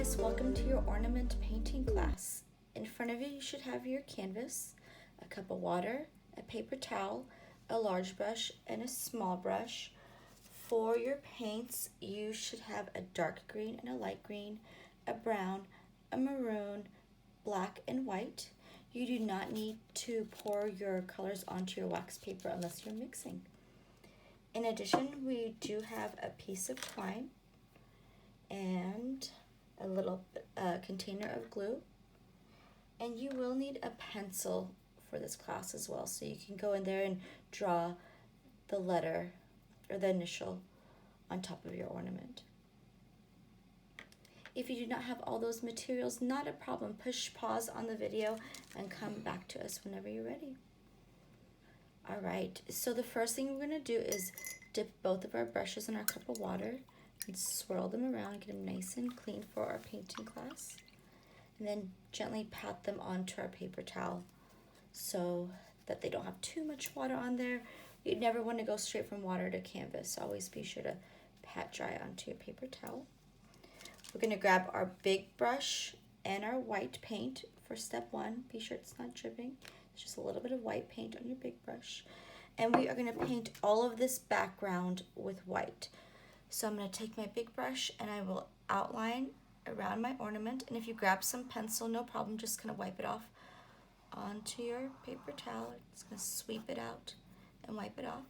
guys, welcome to your ornament painting class. In front of you, you should have your canvas, a cup of water, a paper towel, a large brush, and a small brush. For your paints, you should have a dark green and a light green, a brown, a maroon, black, and white. You do not need to pour your colors onto your wax paper unless you're mixing. In addition, we do have a piece of twine and a little container of glue, and you will need a pencil for this class as well, so you can go in there and draw the letter or the initial on top of your ornament. If you do not have all those materials, not a problem. Push pause on the video and come back to us whenever you're ready. All right, so the first thing we're going to do is dip both of our brushes in our cup of water and swirl them around, get them nice and clean for our painting class. And then gently pat them onto our paper towel so that they don't have too much water on there. You'd never want to go straight from water to canvas. Always be sure to pat dry onto your paper towel. We're going to grab our big brush and our white paint for step one. Be sure it's not dripping. It's just a little bit of white paint on your big brush. And we are going to paint all of this background with white. So I'm going to take my big brush and I will outline around my ornament. And if you grab some pencil, no problem, just kind of wipe it off onto your paper towel. It's going to sweep it out and wipe it off.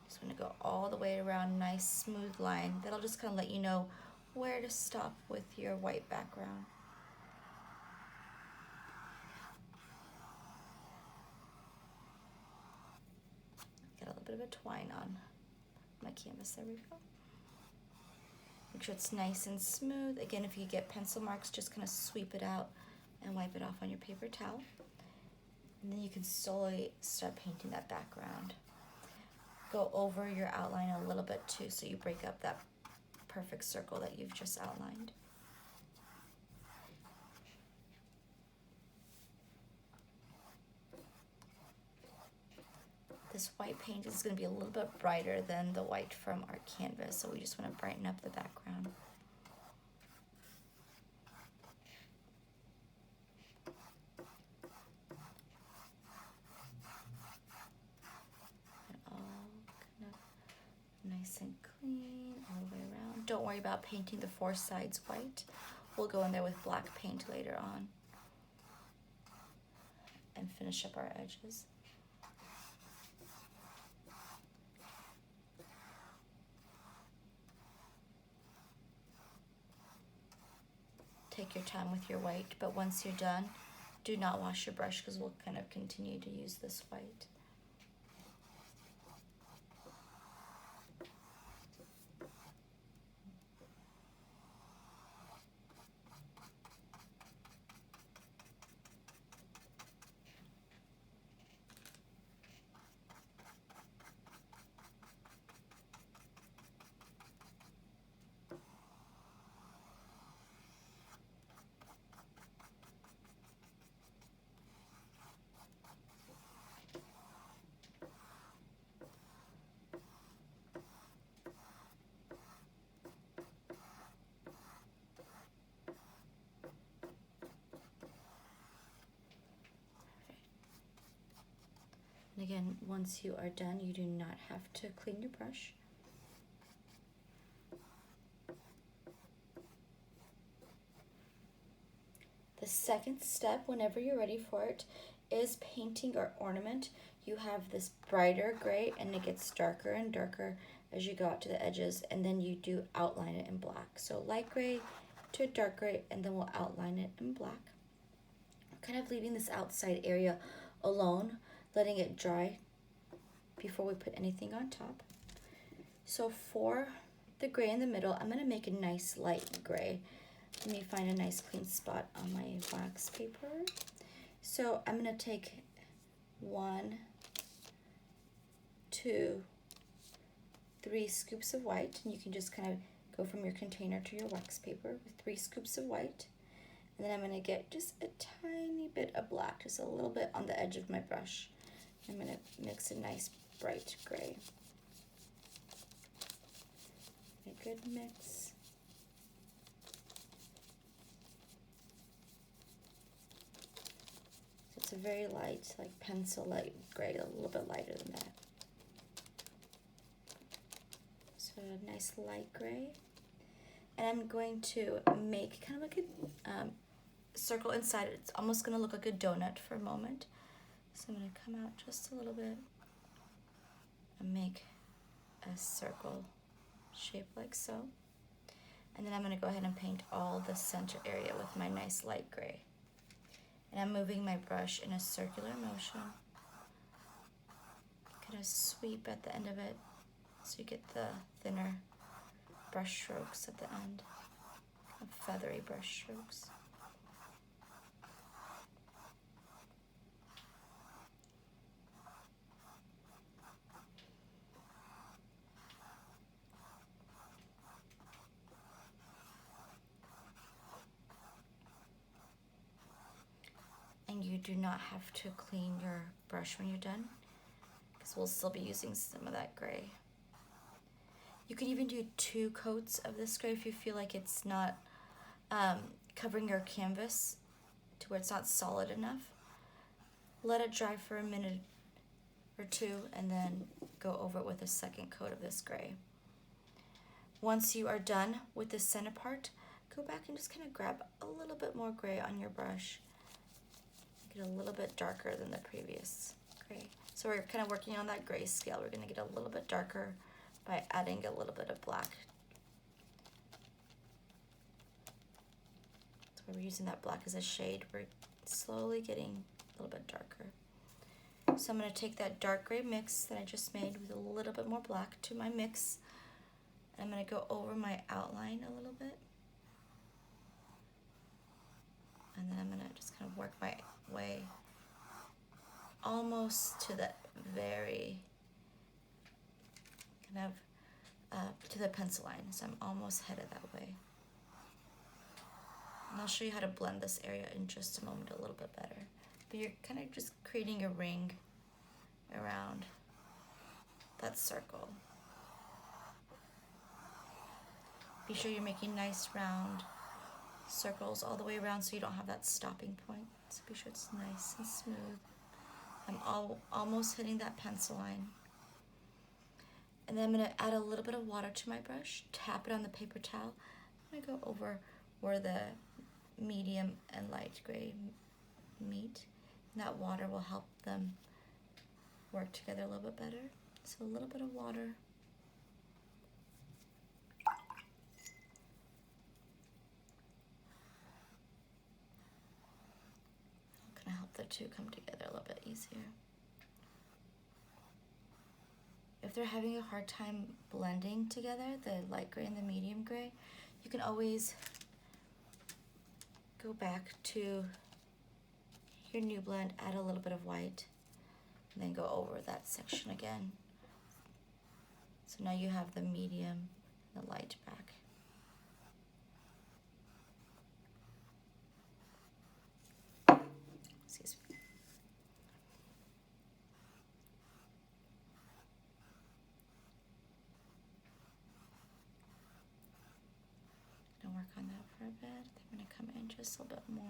Just going to go all the way around, nice smooth line. That'll just kind of let you know where to stop with your white background. Get a little bit of a twine on my canvas. There we go. Make sure it's nice and smooth. Again, if you get pencil marks, just kind of sweep it out and wipe it off on your paper towel. And then you can slowly start painting that background. Go over your outline a little bit too, so you break up that perfect circle that you've just outlined. This white paint is going to be a little bit brighter than the white from our canvas, so we just want to brighten up the background. And all kind of nice and clean all the way around. Don't worry about painting the four sides white. We'll go in there with black paint later on and finish up our edges. Take your time with your white, but once you're done, do not wash your brush because we'll kind of continue to use this white. And again, once you are done, you do not have to clean your brush. The second step, whenever you're ready for it, is painting our ornament. You have this brighter gray and it gets darker and darker as you go out to the edges, and then you do outline it in black. So light gray to a dark gray, and then we'll outline it in black. I'm kind of leaving this outside area alone, letting it dry before we put anything on top. So for the gray in the middle, I'm going to make a nice light gray. Let me find a nice clean spot on my wax paper. So I'm going to take 1, 2, 3 scoops of white, and you can just kind of go from your container to your wax paper with 3 scoops of white. And then I'm going to get just a tiny bit of black, just a little bit on the edge of my brush. I'm going to mix a nice bright gray. a good mix. It's a very light, like pencil light gray, a little bit lighter than that. So a nice light gray. And I'm going to make kind of like a circle inside it. It's almost going to look like a donut for a moment. So I'm going to come out just a little bit and make a circle shape like so. And then I'm going to go ahead and paint all the center area with my nice light gray. And I'm moving my brush in a circular motion. Kind of sweep at the end of it so you get the thinner brush strokes at the end, kind of feathery brush strokes. And you do not have to clean your brush when you're done, because we'll still be using some of that gray. You can even do 2 coats of this gray if you feel like it's not covering your canvas to where it's not solid enough. Let it dry for a minute or 2 and then go over it with a second coat of this gray. Once you are done with the center part, go back and just kind of grab a little bit more gray on your brush. Get a little bit darker than the previous gray. So we're kind of working on that gray scale. We're going to get a little bit darker by adding a little bit of black. So we're using that black as a shade. We're slowly getting a little bit darker. So I'm going to take that dark gray mix that I just made with a little bit more black to my mix. And I'm going to go over my outline a little bit. And then I'm going to just kind of work my way almost to the very kind of to the pencil line. So I'm almost headed that way. And I'll show you how to blend this area in just a moment a little bit better. But you're kind of just creating a ring around that circle. Be sure you're making nice round circles all the way around so you don't have that stopping point. So be sure it's nice and smooth. I'm almost hitting that pencil line. And then I'm going to add a little bit of water to my brush, tap it on the paper towel. I'm going to go over where the medium and light gray meet. And that water will help them work together a little bit better. So a little bit of water. Kind of help the two come together a little bit easier. If they're having a hard time blending together, the light gray and the medium gray, you can always go back to your new blend, add a little bit of white, and then go over that section again. So now you have the medium and the light back. Excuse me. Gonna work on that for a bit. I'm gonna come in just a little bit more.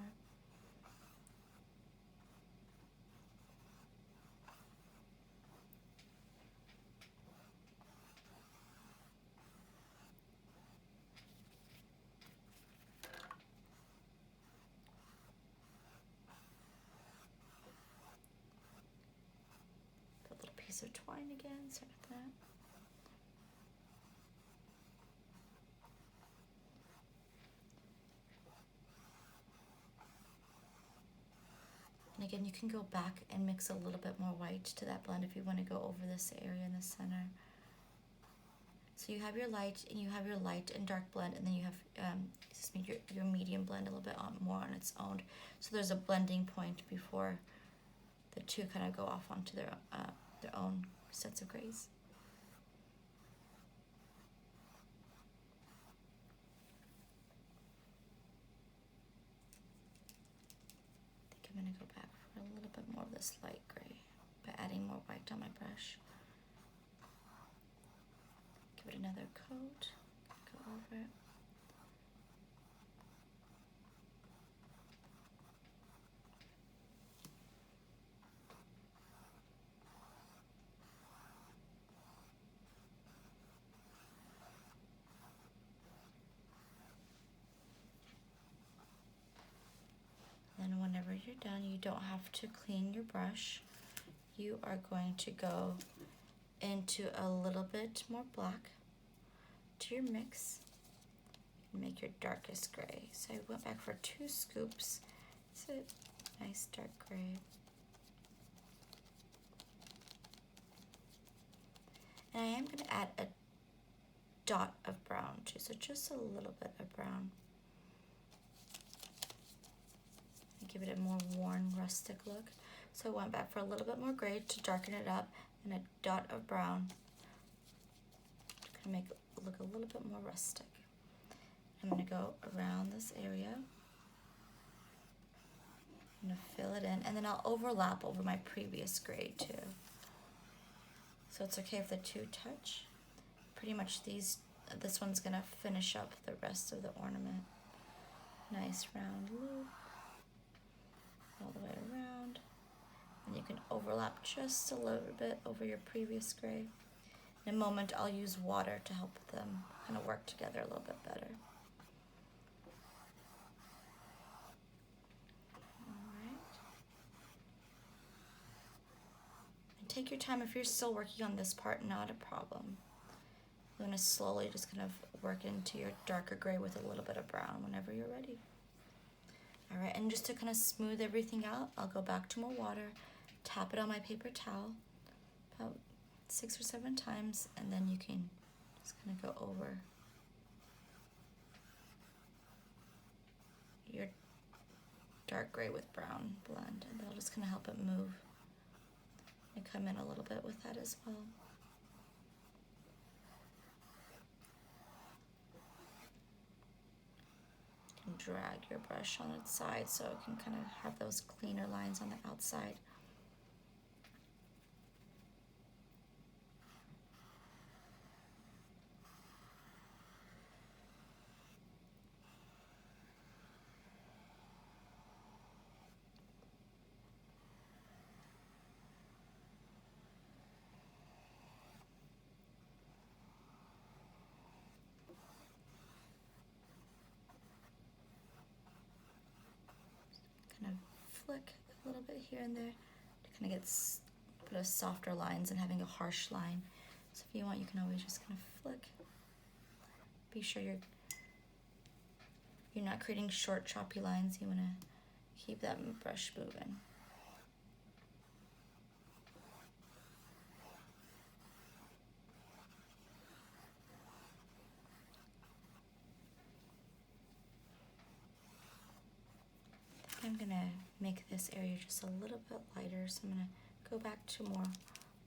Put a little piece of twine again, sorry about that. And again, you can go back and mix a little bit more white to that blend if you want to go over this area in the center. So you have your light and you have your light and dark blend, and then you have your medium blend a little bit more on its own. So there's a blending point before the two kind of go off onto their own sets of grays. I think I'm going to go back for a little bit more of this light gray by adding more white on my brush. Give it another coat. over it. Then whenever you're done, you don't have to clean your brush. You are going to go into a little bit more black to your mix and make your darkest gray. So I went back for 2 scoops. It's a nice dark gray. And I am going to add a dot of brown too, so just a little bit of brown. Give it a more worn, rustic look. So I went back for a little bit more gray to darken it up, and a dot of brown to kind of make it look a little bit more rustic. I'm going to go around this area. I'm going to fill it in, and then I'll overlap over my previous gray too. So it's okay if the two touch. Pretty much this one's going to finish up the rest of the ornament. Nice round loop all the way around. And you can overlap just a little bit over your previous gray. In a moment, I'll use water to help them kind of work together a little bit better. All right. And take your time. If you're still working on this part, not a problem. You're going to slowly just kind of work into your darker gray with a little bit of brown whenever you're ready. All right, and just to kind of smooth everything out, I'll go back to more water, tap it on my paper towel about 6 or 7 times, and then you can just kind of go over your dark gray with brown blend, and that'll just kind of help it move and come in a little bit with that as well. Drag your brush on its side so it can kind of have those cleaner lines on the outside. Kind of flick a little bit here and there to kind of get a bit of softer lines and having a harsh line. So if you want, you can always just kind of flick. Be sure you're not creating short, choppy lines. You want to keep that brush moving. I'm gonna make this area just a little bit lighter, so I'm gonna go back to more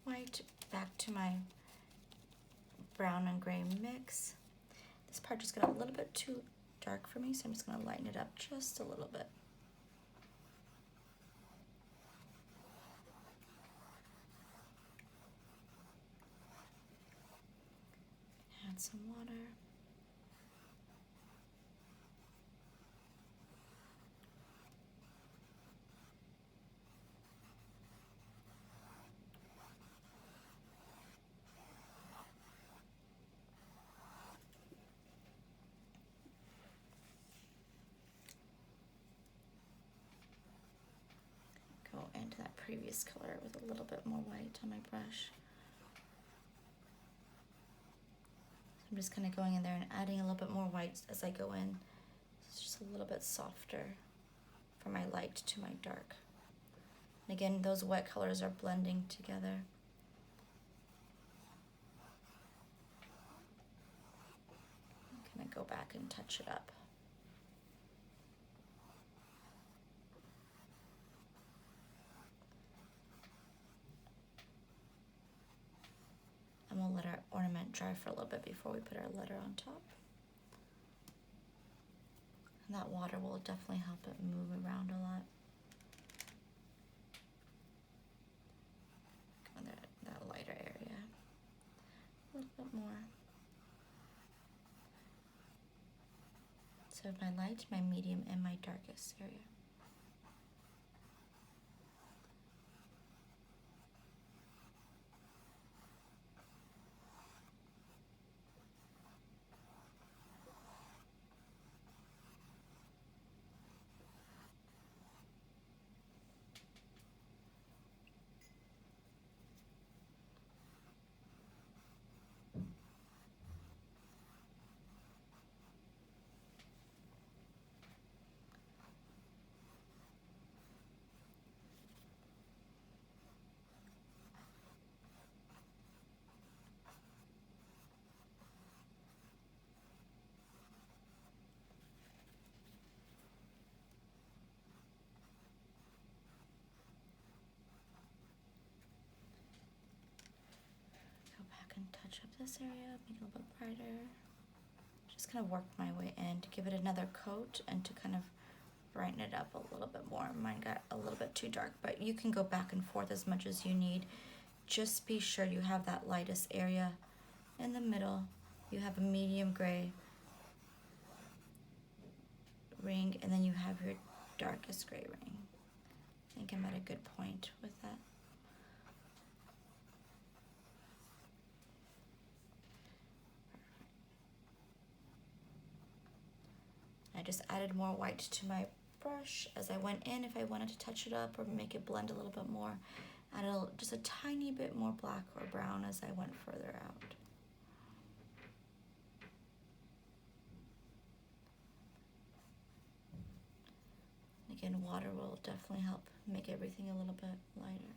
white, back to my brown and gray mix. This part just got a little bit too dark for me, so I'm just gonna lighten it up just a little bit. Add some water. Go into that previous color with a little bit more white on my brush. I'm just kind of going in there and adding a little bit more white as I go in. It's just a little bit softer from my light to my dark. And again, those wet colors are blending together. Kind of go back and touch it up. And we'll let our ornament dry for a little bit before we put our letter on top. And that water will definitely help it move around a lot. Go in that lighter area. A little bit more. So my light, my medium, and my darkest area. Go back and touch up this area, make it a little bit brighter. Just kind of work my way in to give it another coat and to kind of brighten it up a little bit more. Mine got a little bit too dark, but you can go back and forth as much as you need. Just be sure you have that lightest area in the middle. You have a medium gray ring, and then you have your darkest gray ring. I think I'm at a good point with that. I just added more white to my brush as I went in. If I wanted to touch it up or make it blend a little bit more, added just a tiny bit more black or brown as I went further out. Again, water will definitely help make everything a little bit lighter.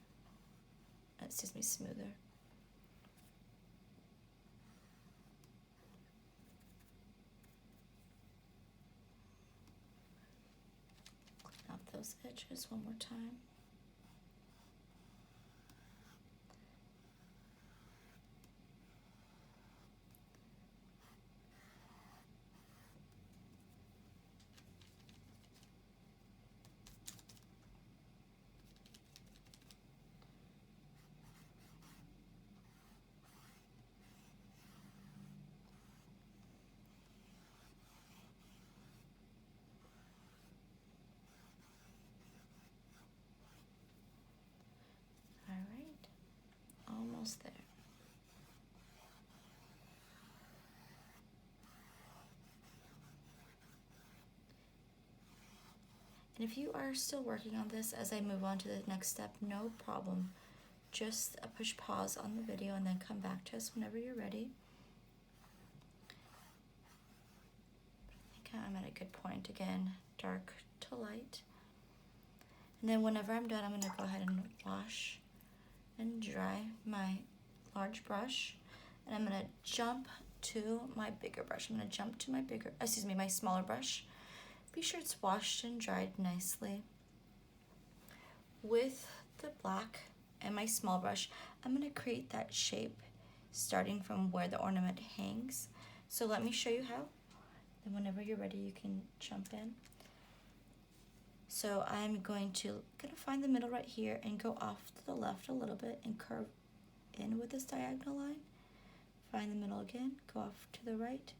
Excuse me, smoother. Clean up those edges one more time. Almost there. And if you are still working on this as I move on to the next step, no problem. Just push pause on the video and then come back to us whenever you're ready. I think I'm at a good point again, dark to light. And then whenever I'm done, I'm going to go ahead and wash and dry my large brush, and I'm going to jump to my bigger brush. I'm going to jump to my smaller brush. Be sure it's washed and dried nicely. With the black and my small brush, I'm going to create that shape starting from where the ornament hangs. So let me show you how. Then whenever you're ready, you can jump in. So I'm going to find the middle right here and go off to the left a little bit and curve in with this diagonal line. Find the middle again, go off to the right,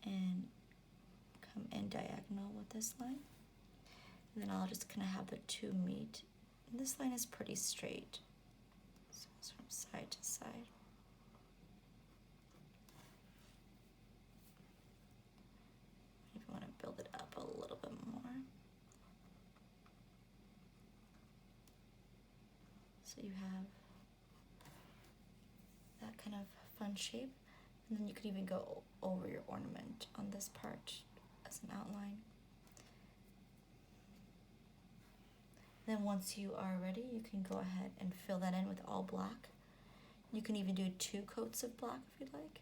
and come in diagonal with this line. And then I'll just kind of have the two meet. And this line is pretty straight, so it's from side to side. If you want to build it up a little bit more. So you have that kind of fun shape, and then you can even go over your ornament on this part as an outline. Then once you are ready, you can go ahead and fill that in with all black. You can even do 2 coats of black if you'd like.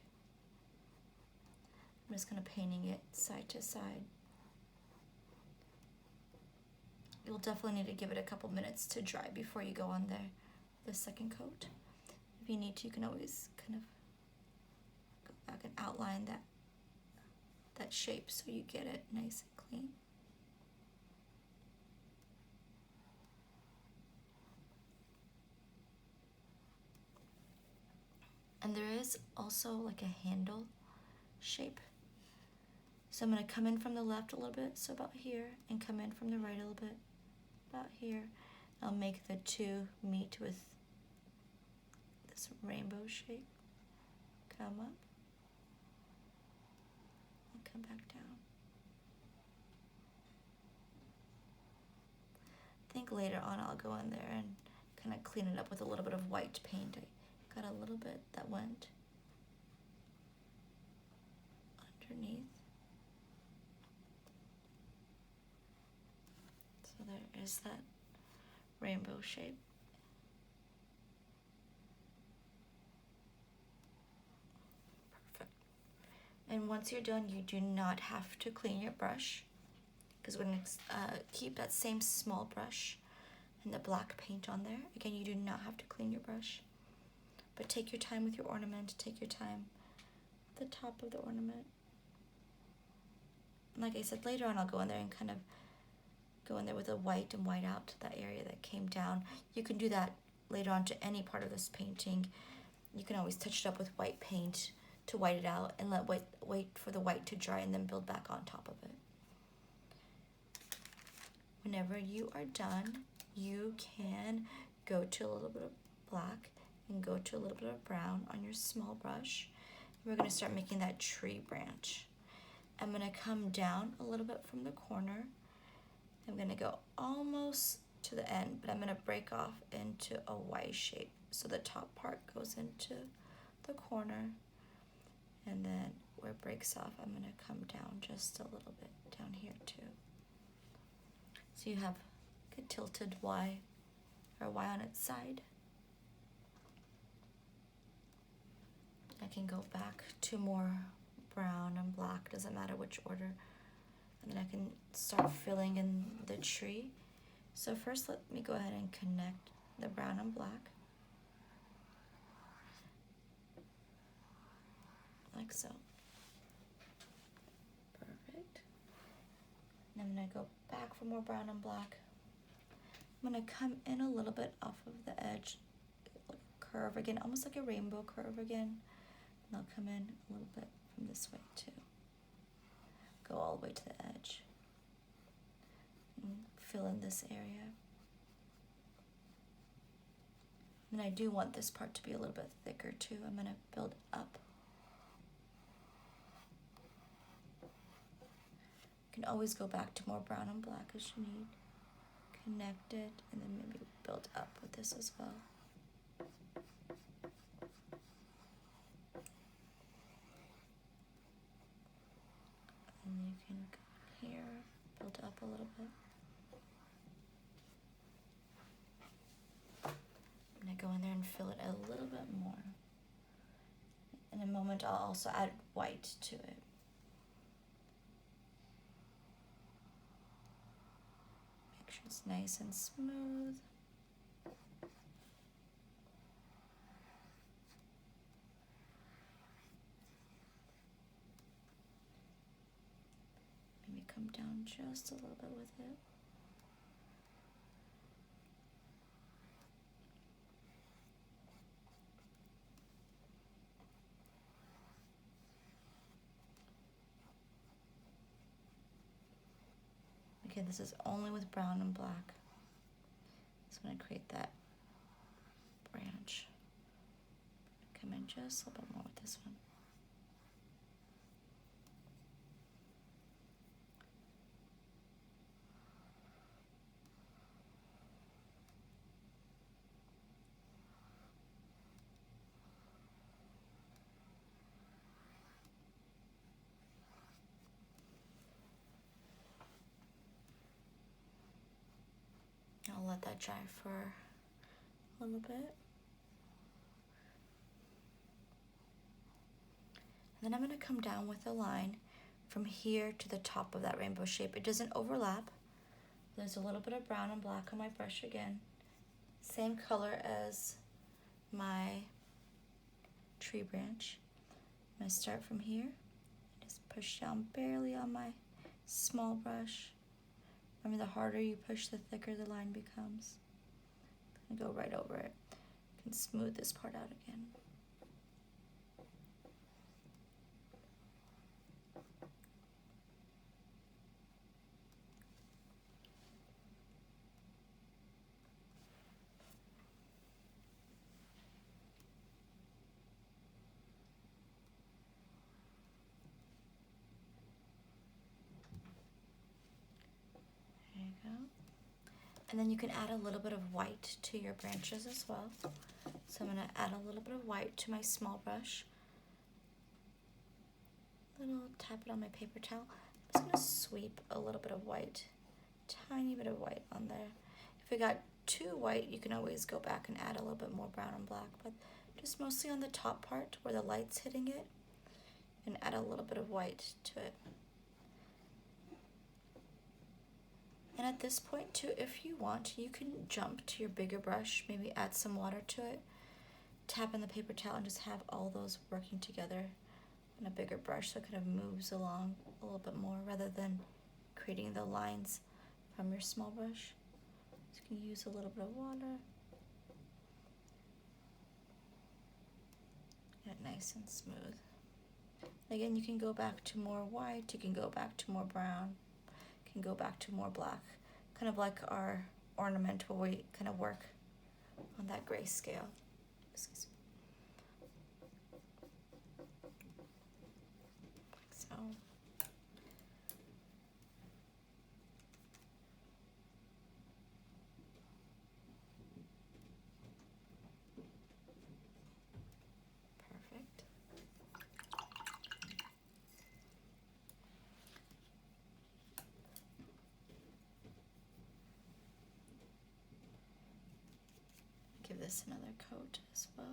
I'm just kind of painting it side to side. You'll definitely need to give it a couple minutes to dry before you go on there the second coat. If you need to, you can always kind of go back and outline that shape so you get it nice and clean. And there is also like a handle shape So I'm going to come in from the left a little bit, so about here, and come in from the right a little bit, about here. I'll make the two meet with this rainbow shape. Come up and come back down. I think later on I'll go in there and kind of clean it up with a little bit of white paint. I got a little bit that went underneath. So there is that rainbow shape. Perfect. And once you're done, you do not have to clean your brush, because we're going to keep that same small brush and the black paint on there. Again, you do not have to clean your brush, but take your time with your ornament. Take your time at the top of the ornament. And like I said, later on I'll go in there and kind of go in there with a white and white out that area that came down. You can do that later on to any part of this painting. You can always touch it up with white paint to white it out and wait for the white to dry and then build back on top of it. Whenever you are done, you can go to a little bit of black and go to a little bit of brown on your small brush. We're going to start making that tree branch. I'm going to come down a little bit from the corner. I'm going to go almost to the end, but I'm going to break off into a Y shape. So the top part goes into the corner, and then where it breaks off, I'm going to come down just a little bit down here too. So you have a tilted Y, or Y on its side. I can go back to more brown and black, doesn't matter which order. And then I can start filling in the tree. So first let me go ahead and connect the brown and black. Like so. Perfect. And I'm going to go back for more brown and black. I'm going to come in a little bit off of the edge, curve again, almost like a rainbow curve again. And I'll come in a little bit from this way too. Go all the way to the edge. And fill in this area. And I do want this part to be a little bit thicker too. I'm going to build up. You can always go back to more brown and black as you need. Connect it, and then maybe build up with this as well. And you can come here, build up a little bit. I'm going to go in there and fill it a little bit more. In a moment, I'll also add white to it. Make sure it's nice and smooth. Maybe come down just a little bit with it. Okay, this is only with brown and black. Just going to create that branch. Come in just a little bit more with this one. I'll let that dry for a little bit. And then I'm going to come down with a line from here to the top of that rainbow shape. It doesn't overlap. There's a little bit of brown and black on my brush again. Same color as my tree branch. I'm going to start from here. Just push down barely on my small brush. Remember, the harder you push, the thicker the line becomes. I'm going to go right over it. You can smooth this part out again. go. And then you can add a little bit of white to your branches as well. So I'm going to add a little bit of white to my small brush. Little tap it on my paper towel. I'm just going to sweep a little bit of white, tiny bit of white on there. If you got too white, you can always go back and add a little bit more brown and black, but just mostly on the top part where the light's hitting it, and add a little bit of white to it. And at this point too, if you want, you can jump to your bigger brush, maybe add some water to it, tap in the paper towel, and just have all those working together on a bigger brush so it kind of moves along a little bit more rather than creating the lines from your small brush. So you can use a little bit of water. Get it nice and smooth. Again, you can go back to more white, you can go back to more brown, you can go back to more black. Kind of like our ornament where we kind of work on that gray scale. Excuse me. So. Perfect. Give this another coat as well.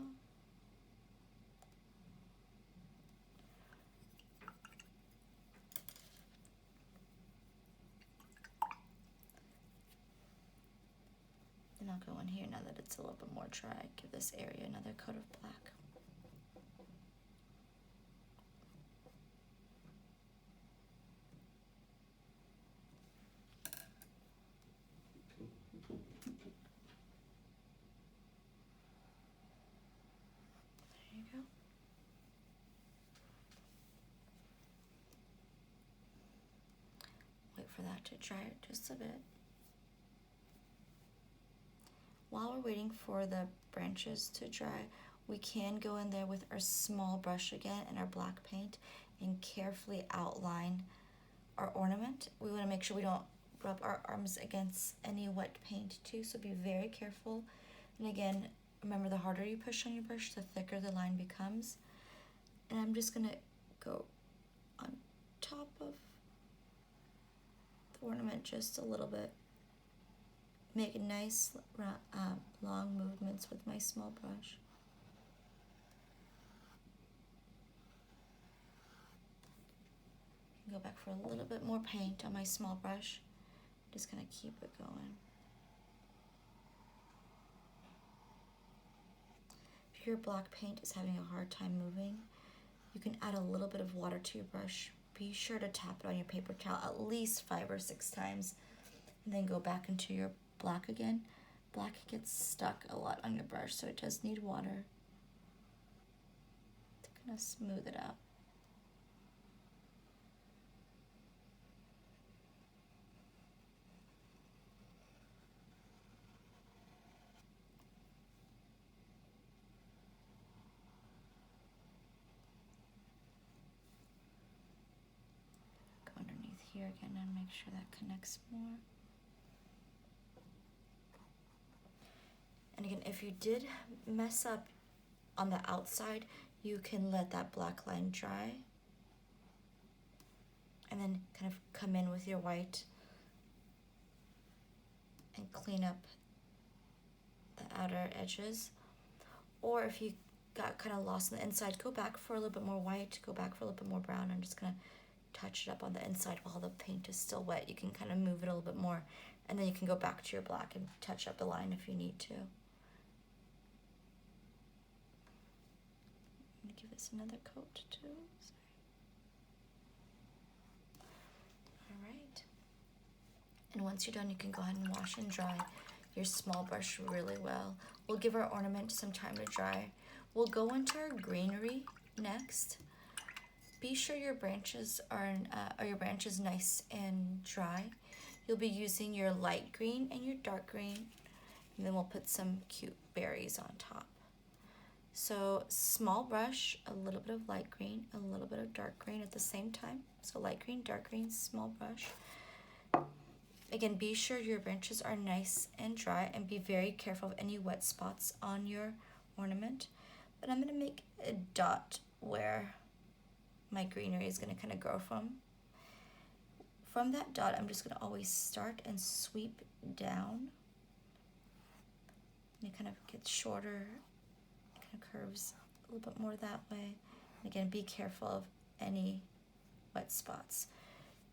Then I'll go in here now that it's a little bit more dry. Give this area another coat of black. There you go. Wait for that to dry just a bit. While we're waiting for the branches to dry, we can go in there with our small brush again and our black paint and carefully outline our ornament. We want to make sure we don't rub our arms against any wet paint too, so be very careful. And again, remember, the harder you push on your brush, the thicker the line becomes. And I'm just going to go on top of the ornament just a little bit. Make nice long movements with my small brush. Go back for a little bit more paint on my small brush. Just gonna keep it going. If your black paint is having a hard time moving, you can add a little bit of water to your brush. Be sure to tap it on your paper towel at least 5 or 6 times, and then go back into your black again. Black gets stuck a lot on your brush, so it does need water to kind of smooth it out. Go underneath here again and make sure that connects more. And again, if you did mess up on the outside, you can let that black line dry and then kind of come in with your white and clean up the outer edges. Or if you got kind of lost on the inside, go back for a little bit more white, go back for a little bit more brown, and just kind of touch it up on the inside while the paint is still wet. You can kind of move it a little bit more, and then you can go back to your black and touch up the line if you need to. I'm gonna give this another coat too. All right. And once you're done, you can go ahead and wash and dry your small brush really well. We'll give our ornament some time to dry. We'll go into our greenery next. Be sure your branches are nice and dry. You'll be using your light green and your dark green, and then we'll put some cute berries on top. So small brush, a little bit of light green, a little bit of dark green at the same time. So light green, dark green, small brush. again, be sure your branches are nice and dry, and be very careful of any wet spots on your ornament. But I'm going to make a dot where my greenery is going to kind of grow from. From that dot, I'm just going to always start and sweep down. And it kind of gets shorter, it kind of curves a little bit more that way. And again, be careful of any wet spots.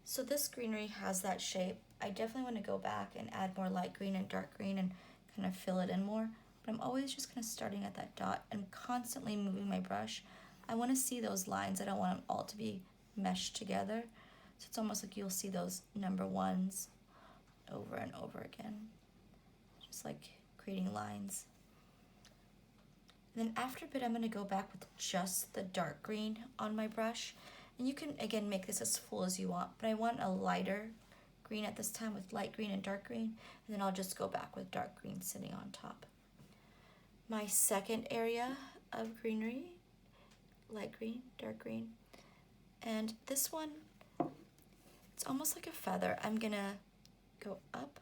So this greenery has that shape. I definitely want to go back and add more light green and dark green and kind of fill it in more. But I'm always just kind of starting at that dot and constantly moving my brush. I want to see those lines. I don't want them all to be meshed together. So it's almost like you'll see those number ones over and over again. Just like creating lines. And then after a bit, I'm going to go back with just the dark green on my brush. And you can, again, make this as full as you want, but I want a lighter green at this time with light green and dark green, and then I'll just go back with dark green sitting on top. My second area of greenery, light green, dark green, and this one, it's almost like a feather. I'm going to go up,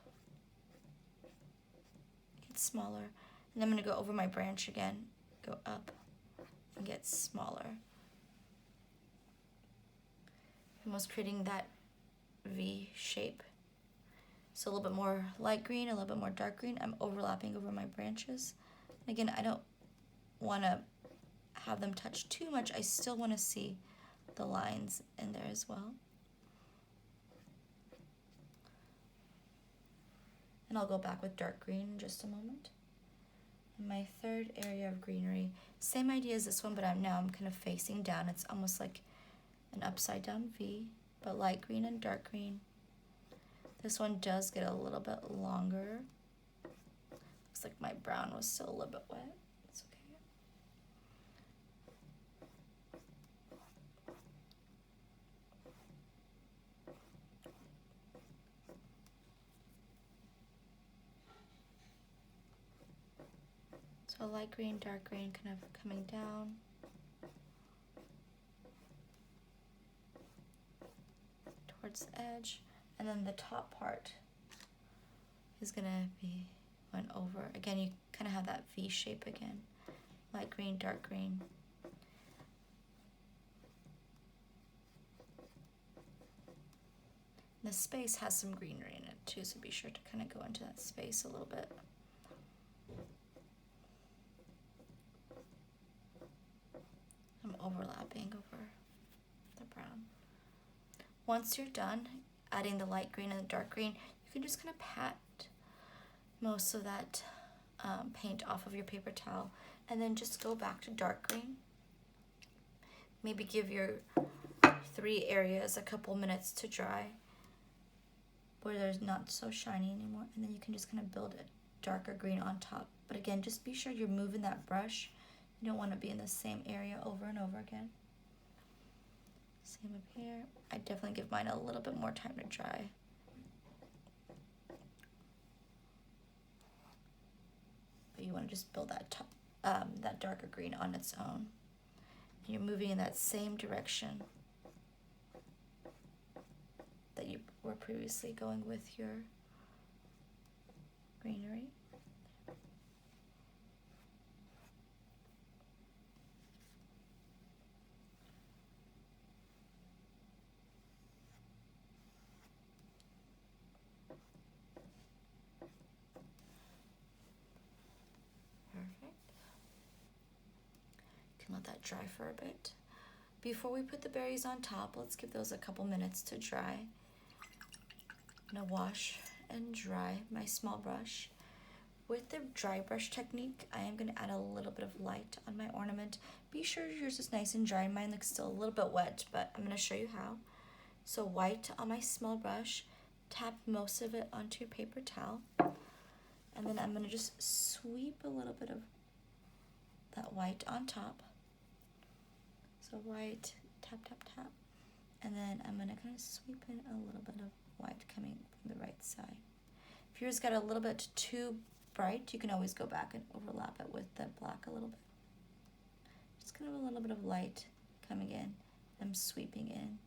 get smaller, and I'm going to go over my branch again, go up, and get smaller. Almost creating that V shape. So a little bit more light green, a little bit more dark green. I'm overlapping over my branches. Again, I don't want to have them touch too much. I still want to see the lines in there as well. And I'll go back with dark green in just a moment. And my third area of greenery, same idea as this one, but now I'm kind of facing down. It's almost like an upside down V, but light green and dark green. This one does get a little bit longer. Looks like my brown was still a little bit wet. It's okay. So light green, dark green kind of coming down. Towards the edge, and then the top part is gonna be going over. Again, you kind of have that V shape again. Light green, dark green. The space has some greenery in it too, so be sure to kind of go into that space a little bit. I'm overlapping over the brown. Once you're done adding the light green and the dark green, you can just kind of pat most of that paint off of your paper towel, and then just go back to dark green. Maybe give your 3 areas a couple minutes to dry where there's not so shiny anymore, and then you can just kind of build a darker green on top. But again, just be sure you're moving that brush. You don't want to be in the same area over and over again. Same up here. I definitely give mine a little bit more time to dry. But you want to just build that top, that darker green on its own. And you're moving in that same direction that you were previously going with your greenery. Let that dry for a bit. Before we put the berries on top, let's give those a couple minutes to dry. I'm gonna wash and dry my small brush. With the dry brush technique, I am gonna add a little bit of light on my ornament. Be sure yours is nice and dry. Mine looks still a little bit wet, but I'm gonna show you how. So white on my small brush, tap most of it onto your paper towel, and then I'm gonna just sweep a little bit of that white on top. So white, tap, tap, tap. And then I'm gonna kind of sweep in a little bit of white coming from the right side. If yours got a little bit too bright, you can always go back and overlap it with the black a little bit. Just kind of a little bit of light coming in. I'm sweeping in.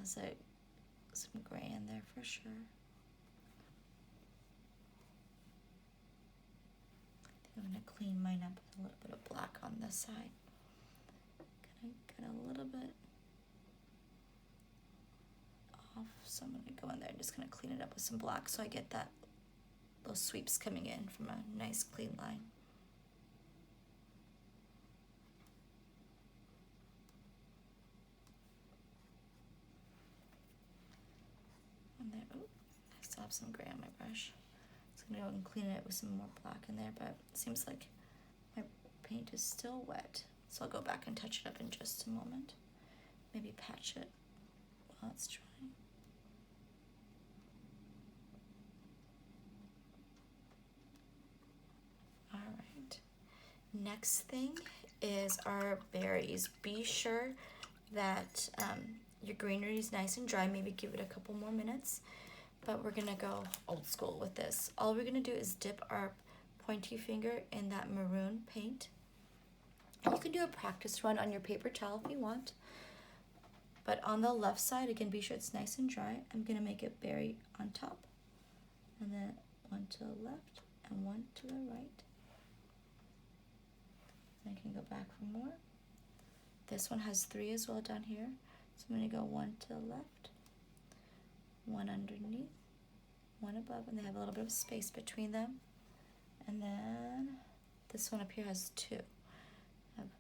Has some gray in there for sure. I'm going to clean mine up with a little bit of black on this side. Gonna get a little bit off, so I'm going to go in there and just going to clean it up with some black so I get those sweeps coming in from a nice clean line. And there, oh, I still have some gray on my brush. Just gonna go and clean it with some more black in there, but it seems like my paint is still wet. So I'll go back and touch it up in just a moment. Maybe patch it while it's drying. All right. Next thing is our berries. Be sure that your greenery is nice and dry. Maybe give it a couple more minutes. But we're gonna go old school with this. All we're gonna do is dip our pointy finger in that maroon paint. You can do a practice run on your paper towel if you want. But on the left side, again, be sure it's nice and dry. I'm gonna make a berry on top. And then one to the left and one to the right. And I can go back for more. This one has 3 as well down here. So I'm gonna go 1 to the left, 1 underneath, 1 above, and they have a little bit of space between them. And then this one up here has 2. I have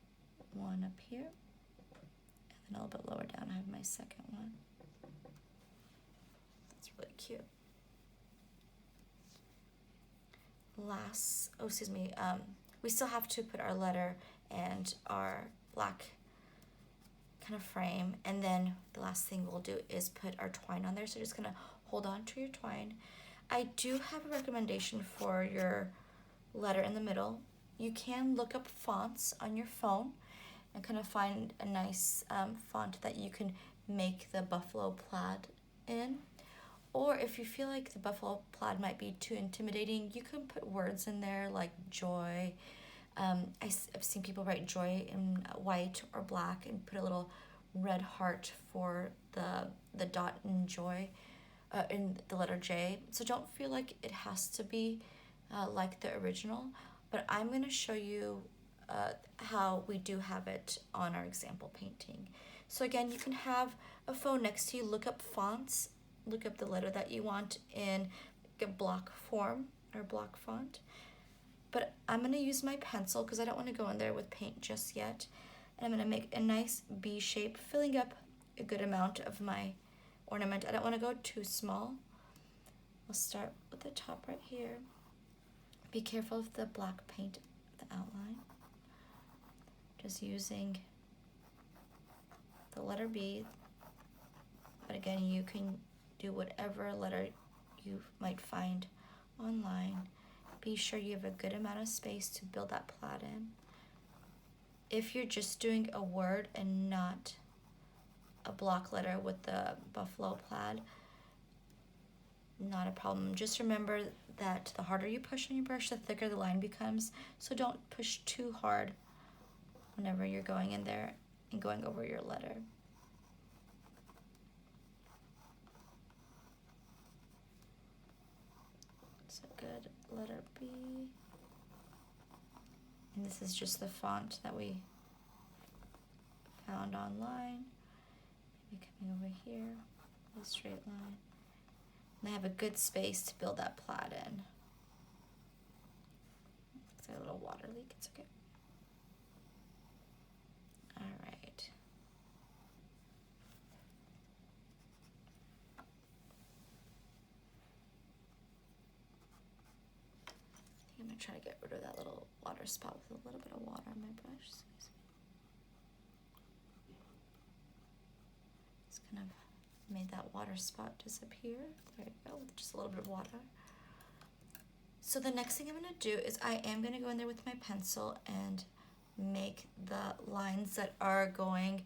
1 up here, and then a little bit lower down I have my second one. That's really cute. We still have to put our letter and our black kind of frame, and then the last thing we'll do is put our twine on there. So just gonna hold on to your twine. I do have a recommendation for your letter in the middle. You can look up fonts on your phone and kind of find a nice font that you can make the buffalo plaid in. Or if you feel like the buffalo plaid might be too intimidating, you can put words in there like joy. I've seen people write joy in white or black and put a little red heart for the dot in joy, in the letter J. So don't feel like it has to be like the original, but I'm going to show you how we do have it on our example painting. So again, you can have a phone next to you, look up fonts, look up the letter that you want in a block form or block font. But I'm going to use my pencil because I don't want to go in there with paint just yet. And I'm going to make a nice B shape, filling up a good amount of my ornament. I don't want to go too small. I'll start with the top right here. Be careful of the black paint, the outline. Just using the letter B. But again, you can do whatever letter you might find online. Be sure you have a good amount of space to build that plaid in. If you're just doing a word and not a block letter with the buffalo plaid, not a problem. Just remember that the harder you push on your brush, the thicker the line becomes. So don't push too hard whenever you're going in there and going over your letter. It's a good letter B. And this is just the font that we found online. Maybe coming over here, a straight line. And I have a good space to build that plaid in. Looks like a little water leak, it's okay. All right. I'm gonna try to get rid of that little water spot with a little bit of water on my brush. Excuse me. Just kind of made that water spot disappear. There you go, with just a little bit of water. So the next thing I'm gonna do is I am gonna go in there with my pencil and make the lines that are going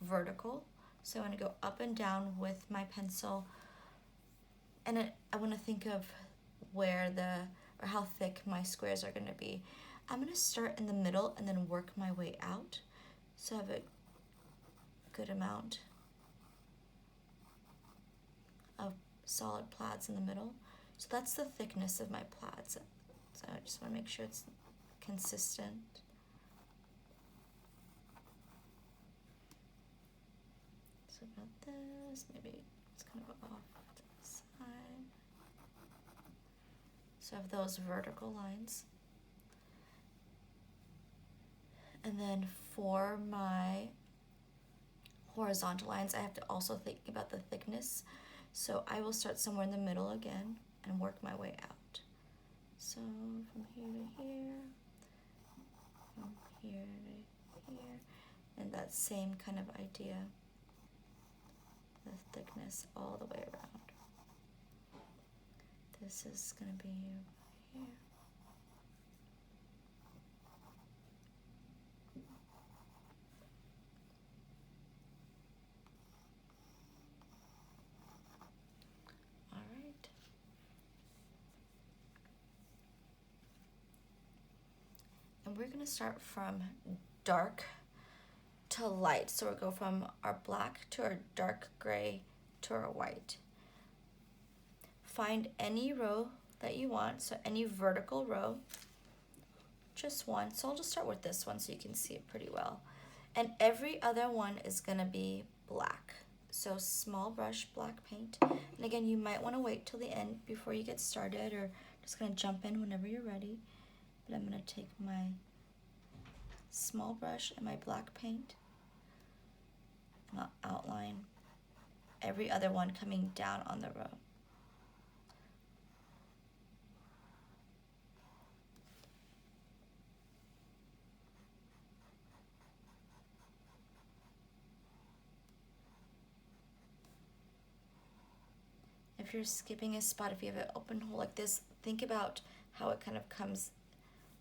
vertical. So I wanna go up and down with my pencil, and I wanna think of where or how thick my squares are going to be. I'm going to start in the middle and then work my way out. So I have a good amount solid plaids in the middle. So that's the thickness of my plaids. So I just want to make sure it's consistent. So about this, maybe it's kind of off to the side. So I have those vertical lines. And then for my horizontal lines, I have to also think about the thickness. So I will start somewhere in the middle again and work my way out. So from here to here, from here to here, and that same kind of idea, the thickness all the way around. This is going to be here. All right. And we're going to start from dark to light. So we'll go from our black to our dark gray to our white. Find any row that you want, so any vertical row, just one. So I'll just start with this one so you can see it pretty well. And every other one is gonna be black. So small brush black paint. And again, you might wanna wait till the end before you get started, or just gonna jump in whenever you're ready. But I'm gonna take my small brush and my black paint, and I'll outline every other one coming down on the row. If you're skipping a spot, if you have an open hole like this, think about how it kind of comes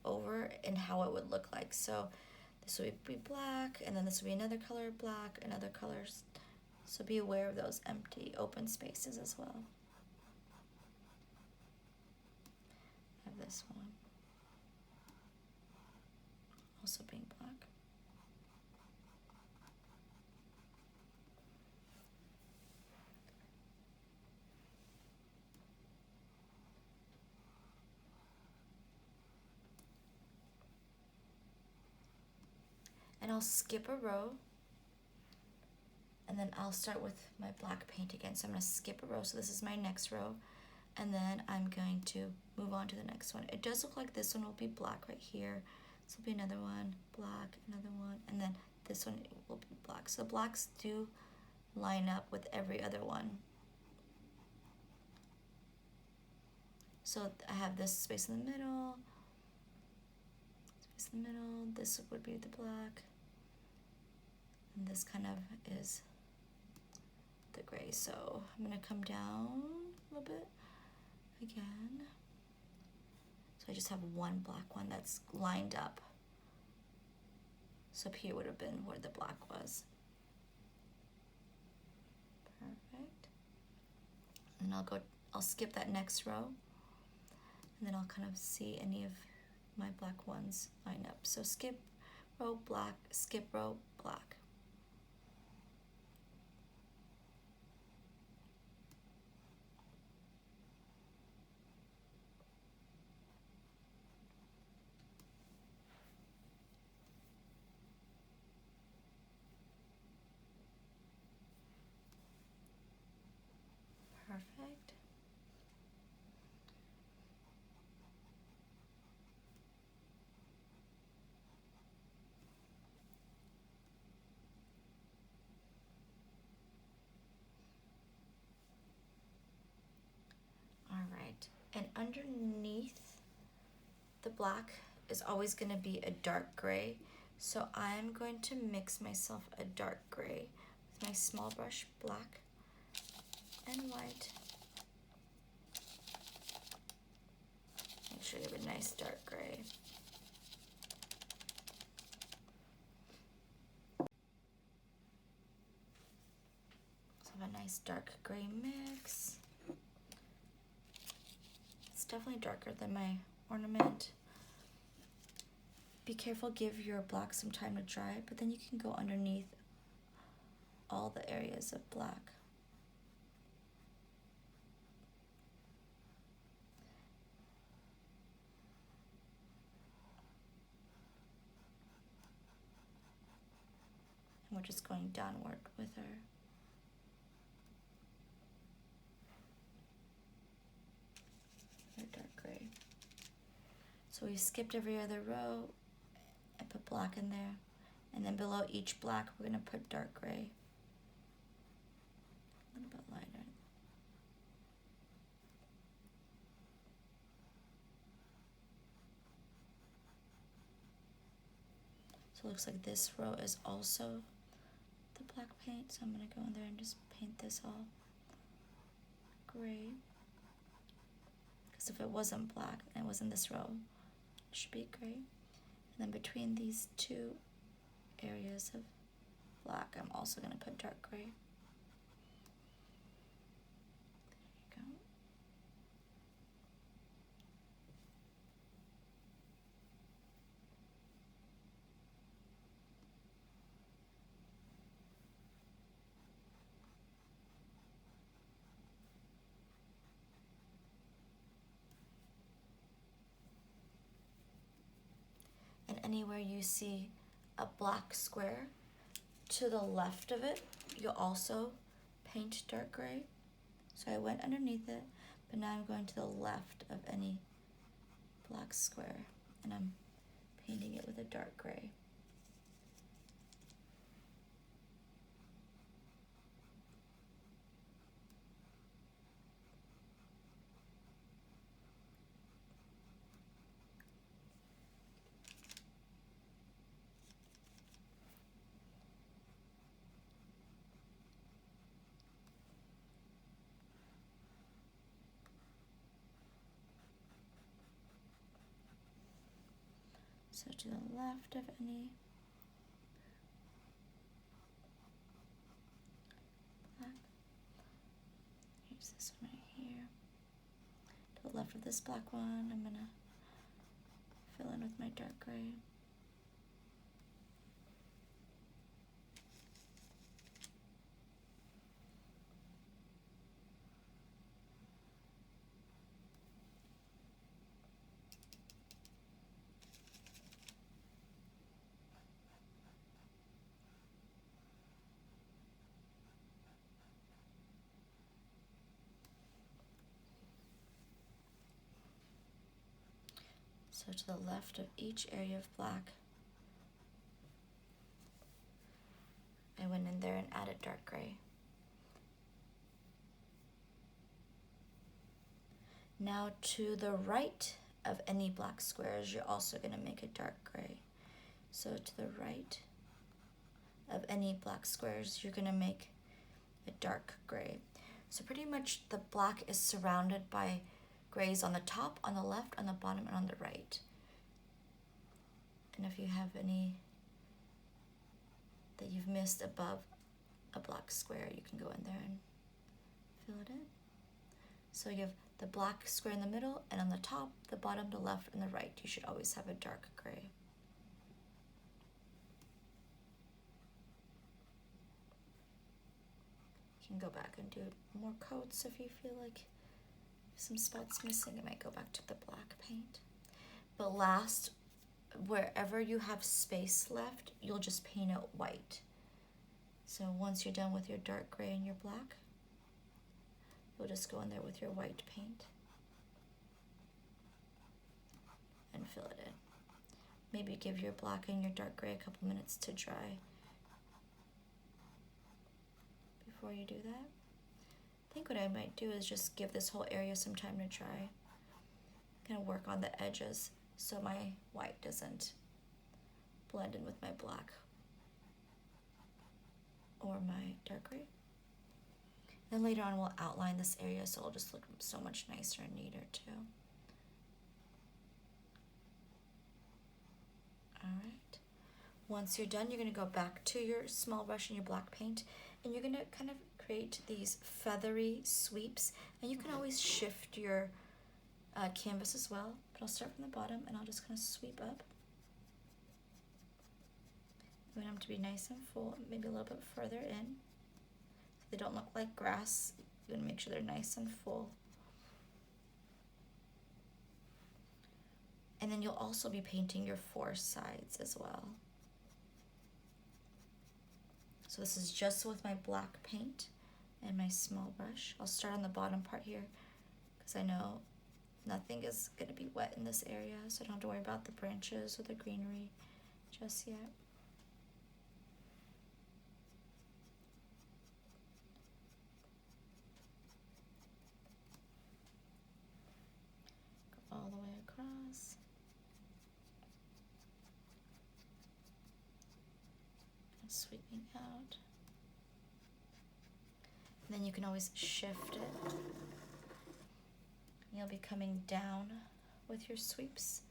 over and how it would look like. So this would be black, and then this would be another color black, and other colors. So be aware of those empty open spaces as well. I have this one also being black. And I'll skip a row, and then I'll start with my black paint again. So I'm going to skip a row, so this is my next row, and then I'm going to move on to the next one. It does look like this one will be black right here. This will be another one, black, another one, and then this one will be black. So the blacks do line up with every other one. So I have this space in the middle, space in the middle, this would be the black, and this kind of is the gray. So I'm gonna come down a little bit again. So I just have one black one that's lined up. So up here would have been where the black was. Perfect. And I'll skip that next row, and then I'll kind of see any of my black ones line up. So skip row, black, skip row, black. Perfect. All right, and underneath the black is always going to be a dark gray. So I'm going to mix myself a dark gray with my small brush black and white. Make sure you have a nice dark gray. So have a nice dark gray mix. It's definitely darker than my ornament. Be careful, give your black some time to dry, but then you can go underneath all the areas of black. we're just going downward with our dark gray. So we skipped every other row and put black in there. And then below each black, we're going to put dark gray. A little bit lighter. So it looks like this row is also the black paint. So I'm going to go in there and just paint this all gray. Because if it wasn't black and it was in this row, it should be gray. And then between these two areas of black, I'm also going to put dark gray. There you go. And anywhere you see a black square, to the left of it, you'll also paint dark gray. So I went underneath it, but now I'm going to the left of any black square, and I'm painting it with a dark gray. So to the left of any black, here's this one right here. To the left of this black one, I'm gonna fill in with my dark gray. So to the left of each area of black, I went in there and added dark gray. Now to the right of any black squares, you're also going to make a dark gray. So to the right of any black squares, you're going to make a dark gray. So pretty much the black is surrounded by grays on the top, on the left, on the bottom, and on the right. And if you have any that you've missed above a black square, you can go in there and fill it in. So you have the black square in the middle, and on the top, the bottom, the left, and the right, you should always have a dark gray. You can go back and do more coats if you feel like some spots missing. It might go back to the black paint. But last, wherever you have space left, you'll just paint it white. So once you're done with your dark gray and your black, you'll just go in there with your white paint and fill it in. Maybe give your black and your dark gray a couple minutes to dry before you do that. I think what I might do is just give this whole area some time to dry. Kind of work on the edges so my white doesn't blend in with my black or my dark gray. Then later on we'll outline this area so it'll just look so much nicer and neater too. Alright. Once you're done, you're going to go back to your small brush and your black paint, and you're going to kind of create these feathery sweeps, and you can always shift your canvas as well, but I'll start from the bottom and I'll just kind of sweep up. You want them to be nice and full, maybe a little bit further in. So they don't look like grass. You want to make sure they're nice and full. And then you'll also be painting your four sides as well. So this is just with my black paint and my small brush. I'll start on the bottom part here because I know nothing is going to be wet in this area, so I don't have to worry about the branches or the greenery just yet. Go all the way across. And sweeping out. And then you can always shift it. You'll be coming down with your sweeps.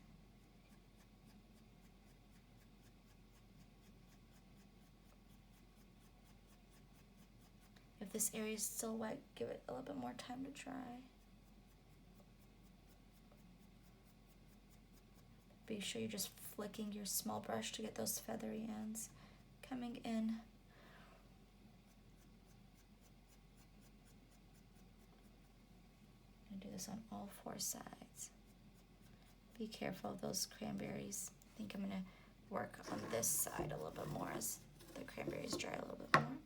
If this area is still wet, give it a little bit more time to dry. Be sure you're just flicking your small brush to get those feathery ends coming in. I'm gonna do this on all 4 sides. Be careful of those cranberries. I think I'm gonna work on this side a little bit more as the cranberries dry a little bit more.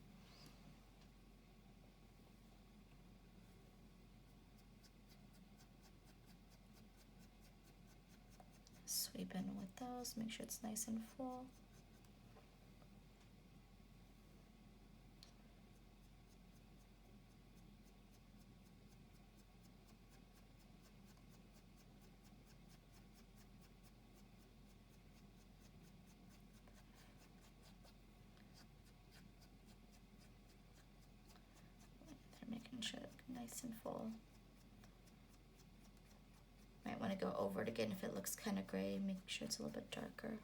Sweep in with those, make sure it's nice and full. They're making sure it's nice and full. Might want to go over it again if it looks kind of gray, make sure it's a little bit darker.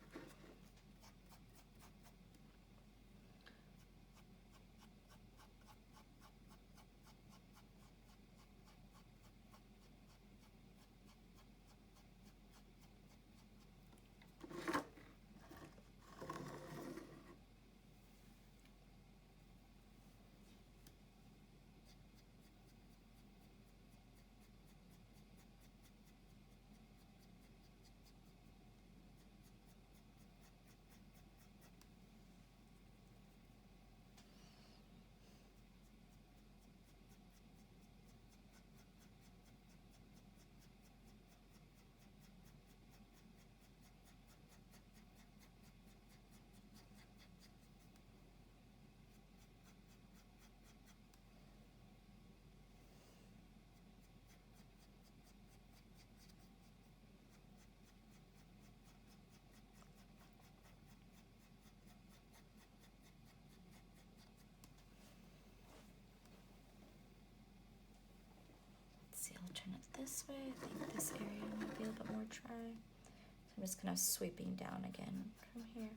See, I'll turn it this way. I think this area might be a little bit more dry. So I'm just kind of sweeping down again from here.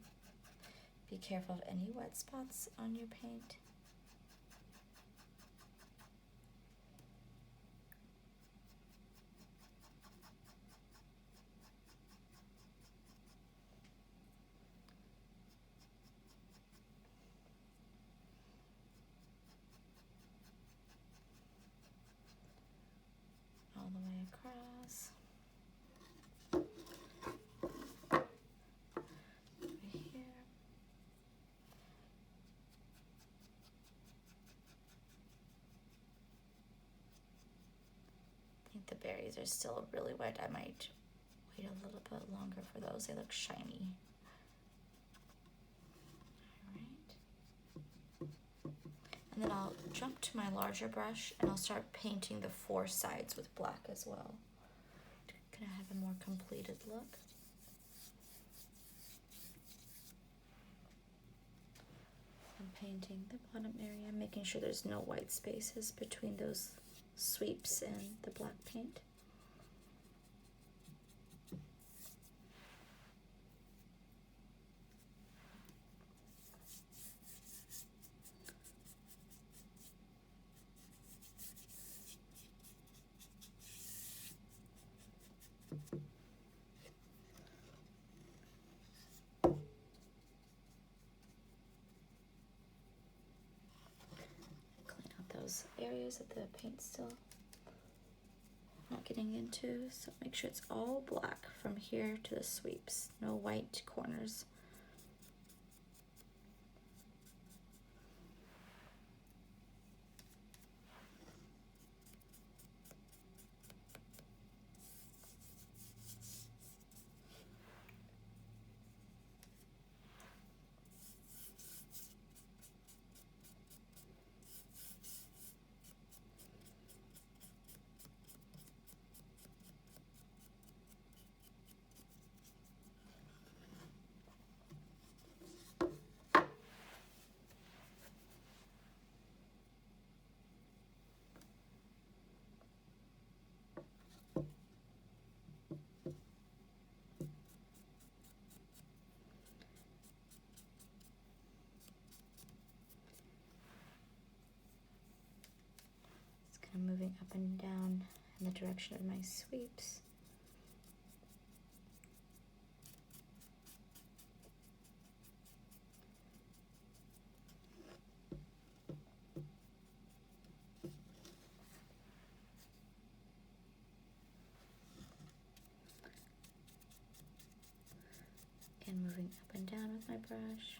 Be careful of any wet spots on your paint. All the way across. Over here. I think the berries are still really wet. I might wait a little bit longer for those. They look shiny. And then I'll jump to my larger brush and I'll start painting the 4 sides with black as well to kind of have a more completed look. I'm painting the bottom area, making sure there's no white spaces between those sweeps and the black paint. Those areas that the paint's still not getting into, so make sure it's all black from here to the sweeps, no white corners. up and down in the direction of my sweeps. And moving up and down with my brush.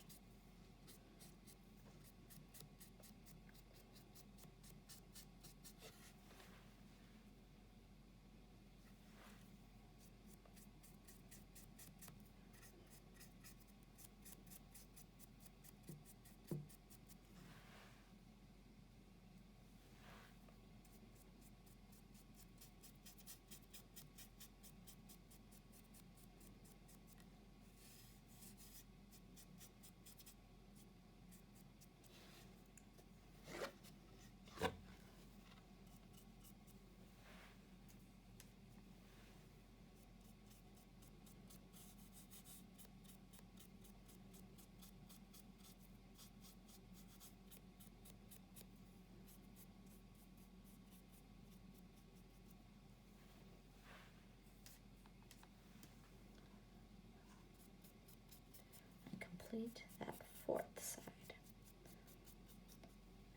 Complete that fourth side.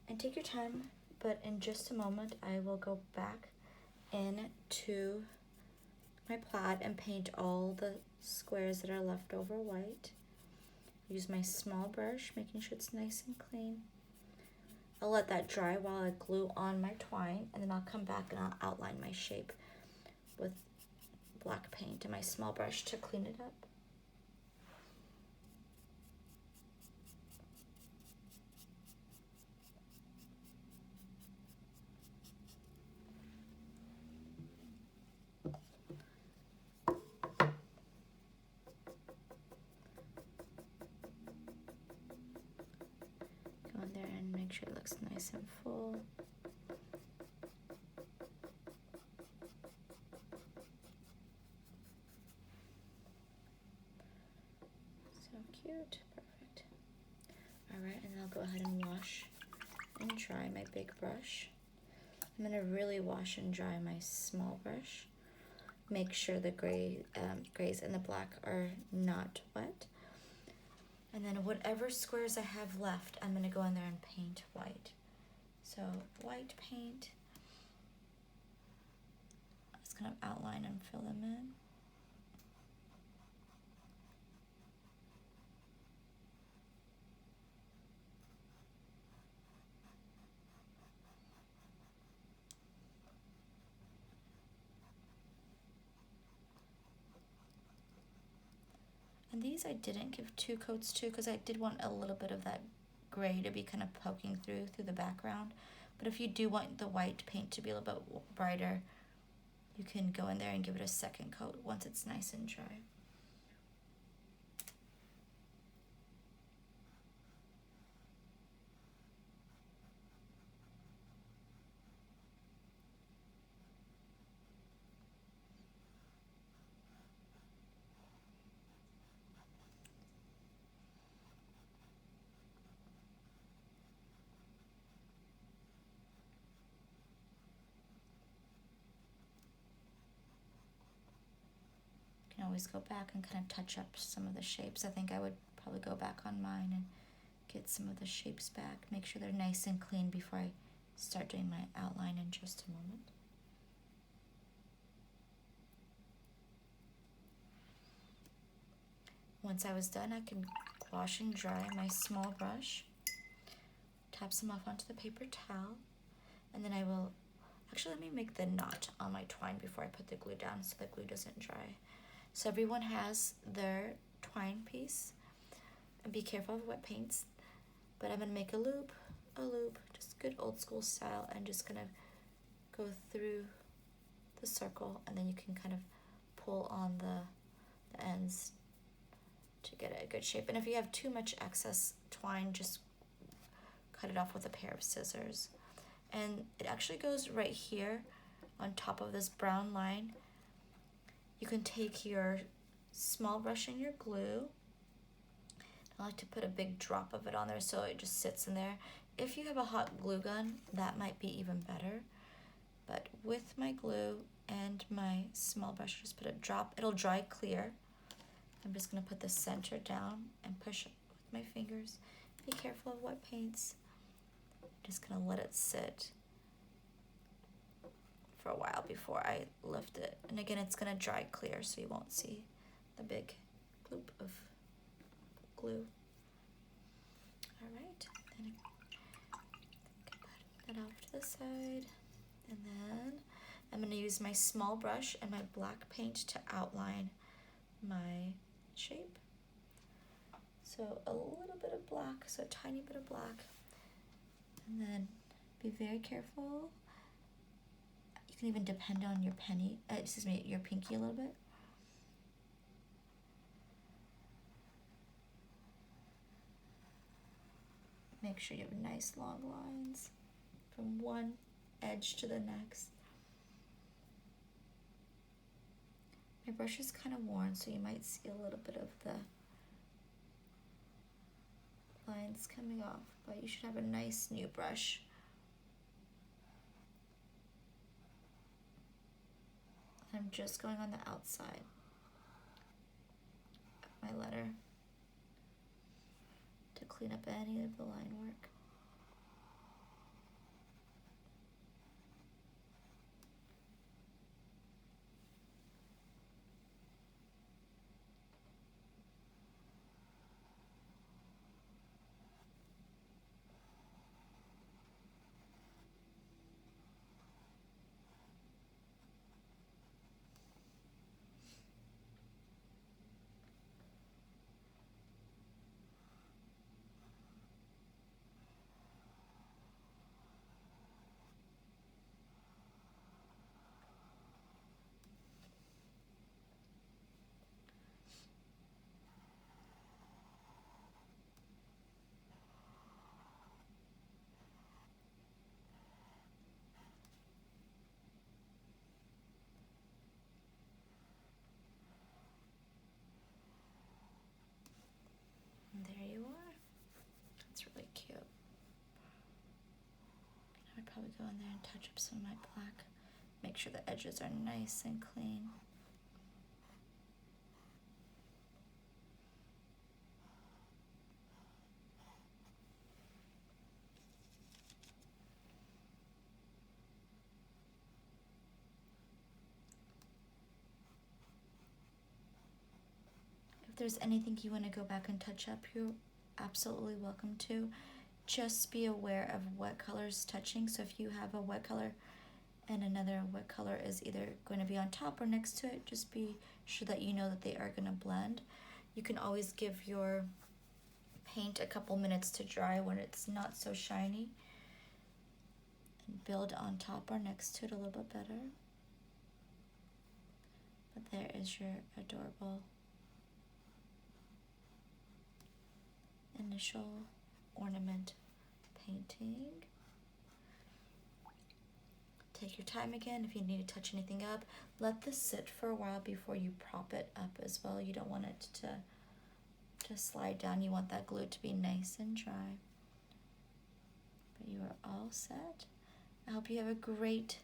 And take your time, but in just a moment I will go back into my plaid and paint all the squares that are left over white. Use my small brush, making sure it's nice and clean. I'll let that dry while I glue on my twine, and then I'll come back and I'll outline my shape with black paint and my small brush to clean it up. Go in there and make sure it looks nice and full. So cute, perfect. All right, and I'll go ahead and wash and dry my big brush. I'm gonna really wash and dry my small brush. Make sure the grays and the black are not wet. And then whatever squares I have left, I'm gonna go in there and paint white. So white paint, just kind of outline and fill them in. And these I didn't give 2 coats to because I did want a little bit of that gray to be kind of poking through the background. But if you do want the white paint to be a little bit brighter, you can go in there and give it a second coat once it's nice and dry. You can always go back and kind of touch up some of the shapes. I think I would probably go back on mine and get some of the shapes back. Make sure they're nice and clean before I start doing my outline in just a moment. Once I was done, I can wash and dry my small brush, tap some off onto the paper towel, and then I will, actually let me make the knot on my twine before I put the glue down so the glue doesn't dry. So everyone has their twine piece, and be careful of wet paints, but I'm gonna make a loop, just good old school style, and just gonna go through the circle, and then you can kind of pull on the ends to get a good shape. And if you have too much excess twine, just cut it off with a pair of scissors. And it actually goes right here on top of this brown line. You can take your small brush and your glue. I like to put a big drop of it on there so it just sits in there. If you have a hot glue gun, that might be even better. But with my glue and my small brush, just put a drop. It'll dry clear. I'm just gonna put the center down and push it with my fingers. Be careful of wet paints. Just gonna let it sit for a while before I lift it. And again, it's gonna dry clear so you won't see the big gloop of glue. All right, then put that off to the side. And then I'm gonna use my small brush and my black paint to outline my shape. So a little bit of black, so a tiny bit of black. And then be very careful. You can even depend on your your pinky a little bit. Make sure you have nice long lines from one edge to the next. My brush is kind of worn, so you might see a little bit of the lines coming off, but you should have a nice new brush. I'm just going on the outside of my letter to clean up any of the line work. And there you are. That's really cute. I would probably go in there and touch up some of my black. Make sure the edges are nice and clean. If there's anything you want to go back and touch up, you're absolutely welcome to. Just be aware of what color is touching. So if you have a wet color and another wet color is either going to be on top or next to it, just be sure that you know that they are going to blend. You can always give your paint a couple minutes to dry when it's not so shiny and build on top or next to it a little bit better. But there is your adorable initial ornament painting. Take your time again. If you need to touch anything up, let this sit for a while before you prop it up as well. You don't want it to slide down. You want that glue to be nice and dry. But you are all set. I hope you have a great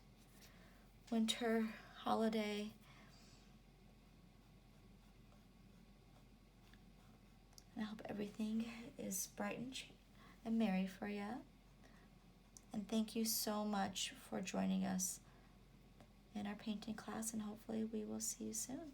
winter holiday. And I hope everything is bright and merry for you. And thank you so much for joining us in our painting class, and hopefully we will see you soon.